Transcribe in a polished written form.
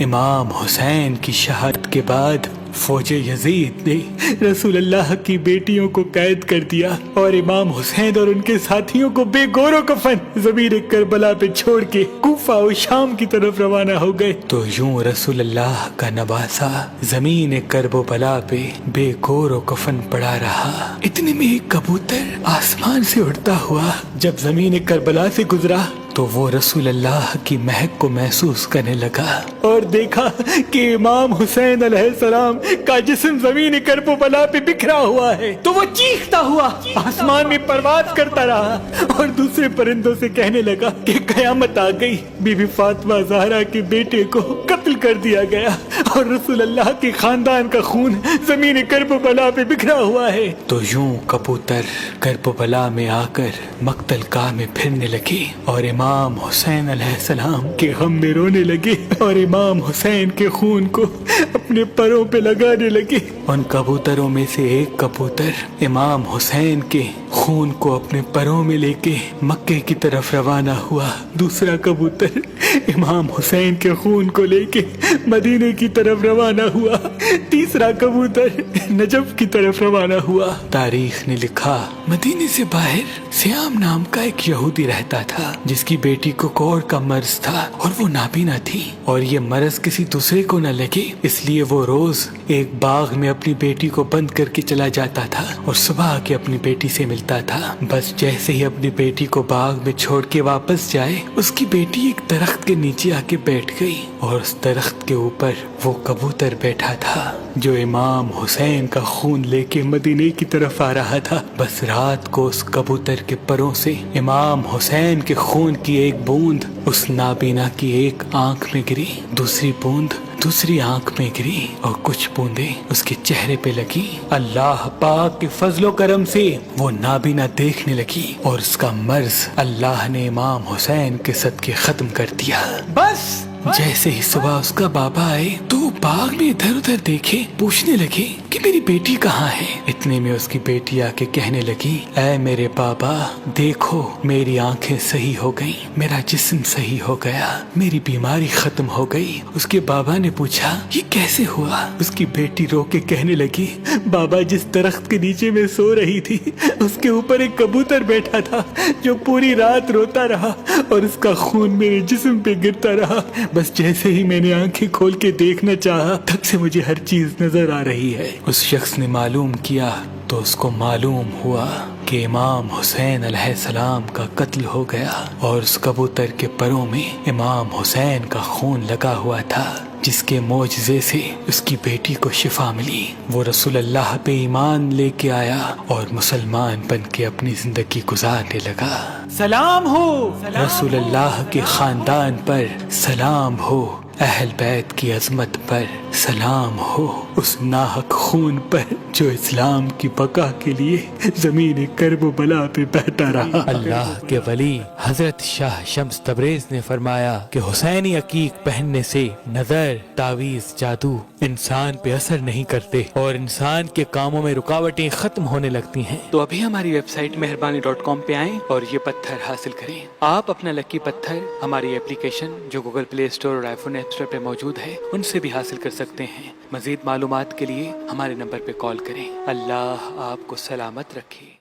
امام حسین کی شہادت کے بعد فوج یزید نے رسول اللہ کی بیٹیوں کو قید کر دیا اور امام حسین اور ان کے ساتھیوں کو بے گور و کفن زمین کربلا پہ چھوڑ کے کوفہ و شام کی طرف روانہ ہو گئے۔ تو یوں رسول اللہ کا نواسا زمین کرب و بلا پہ بے گور و کفن پڑا رہا۔ اتنے میں ایک کبوتر آسمان سے اڑتا ہوا جب زمین کربلا سے گزرا تو وہ رسول اللہ کی مہک کو محسوس کرنے لگا اور دیکھا کہ امام حسین علیہ السلام کا جسم زمین کرب و بلا پہ بکھرا ہوا ہے، تو وہ چیختا ہوا آسمان میں پرواز کرتا رہا اور دوسرے پرندوں سے کہنے لگا کہ قیامت آ گئی، بی بی فاطمہ زہرا کے بیٹے کو قتل کر دیا گیا اور رسول اللہ کے خاندان کا خون زمین کرب و بلا پہ بکھرا ہوا ہے۔ تو یوں کبوتر کرب و بلا میں آ کر مقتل گاہ میں پھرنے لگے اور امام حسین علیہ السلام کے غم میں رونے لگے اور امام حسین کے خون کو اپنے پروں پہ لگانے لگے۔ ان کبوتروں میں سے ایک کبوتر امام حسین کے خون کو اپنے پروں میں لے کے مکے کی طرف روانہ ہوا، دوسرا کبوتر امام حسین کے خون کو لے کے مدینے کی طرف روانہ ہوا، تیسرا کبوتر نجف کی طرف روانہ ہوا۔ تاریخ نے لکھا مدینے سے باہر سیام نام کا ایک یہودی رہتا تھا جس کی بیٹی کو کوڑ کا مرض تھا اور وہ نابینا تھی، اور یہ مرض کسی دوسرے کو نہ لگے اس لیے وہ روز ایک باغ میں اپنی بیٹی کو بند کر کے چلا جاتا تھا اور صبح آ کے اپنی بیٹی سے ملتا تھا۔ بس جیسے ہی اپنی بیٹی کو باغ میں چھوڑ کے واپس جائے اس کی بیٹی ایک درخت کے نیچے آ کے بیٹھ گئی اور اس درخت کے اوپر وہ کبوتر بیٹھا تھا جو امام حسین کا خون لے کے مدینے کی طرف آ رہا تھا۔ بس رات کو اس کبوتر کے پروں سے امام حسین کے خون کی ایک بوند اس نابینا کی ایک آنکھ میں گری، دوسری بوند دوسری آنکھ میں گری اور کچھ بوندیں اس کے چہرے پہ لگی۔ اللہ پاک کے فضل و کرم سے وہ نابینا دیکھنے لگی اور اس کا مرض اللہ نے امام حسین کے صدقے ختم کر دیا۔ بس جیسے ہی صبح اس کا بابا آئے تو وہ باغ میں ادھر ادھر دیکھے، پوچھنے لگے کہ میری بیٹی کہاں ہے۔ اتنے میں اس کی بیٹی آ کے کہنے لگی اے میرے بابا دیکھو میری آنکھیں صحیح ہو گئیں، میرا جسم صحیح ہو گیا، میری بیماری ختم ہو گئی۔ اس کے بابا نے پوچھا یہ کیسے ہوا؟ اس کی بیٹی رو کے کہنے لگی بابا جس درخت کے نیچے میں سو رہی تھی اس کے اوپر ایک کبوتر بیٹھا تھا جو پوری رات روتا رہا اور اس کا خون میرے جسم پہ گرتا رہا۔ بس جیسے ہی میں نے آنکھیں کھول کے دیکھنا چاہا تب سے مجھے ہر چیز نظر آ رہی ہے۔ اس شخص نے معلوم کیا تو اس کو معلوم ہوا کہ امام حسین علیہ السلام کا قتل ہو گیا اور اس کبوتر کے پروں میں امام حسین کا خون لگا ہوا تھا، جس کے معجزے سے اس کی بیٹی کو شفا ملی۔ وہ رسول اللہ پہ ایمان لے کے آیا اور مسلمان بن کے اپنی زندگی گزارنے لگا۔ سلام ہو رسول اللہ کے خاندان پر، سلام ہو اہل بیت کی عظمت پر، سلام ہو اس ناحق خون پر جو اسلام کی بقا کے لیے زمین کرب و بلا پہ بہتا رہا۔ اللہ کے ولی حضرت شاہ شمس تبریز نے فرمایا کہ حسینی عقیق پہننے سے نظر، تعویذ، جادو انسان پہ اثر نہیں کرتے اور انسان کے کاموں میں رکاوٹیں ختم ہونے لگتی ہیں۔ تو ابھی ہماری ویب سائٹ مہربانی.com پہ آئیں اور یہ پتھر حاصل کریں۔ آپ اپنا لکی پتھر ہماری اپلیکیشن جو گوگل پلے اسٹور اور آئی فون ایپ اسٹور پہ موجود ہے ان سے بھی حاصل کر سکتے ہیں۔ مزید معلومات کے لیے ہمارے نمبر پہ کال کریں۔ اللہ آپ کو سلامت رکھے۔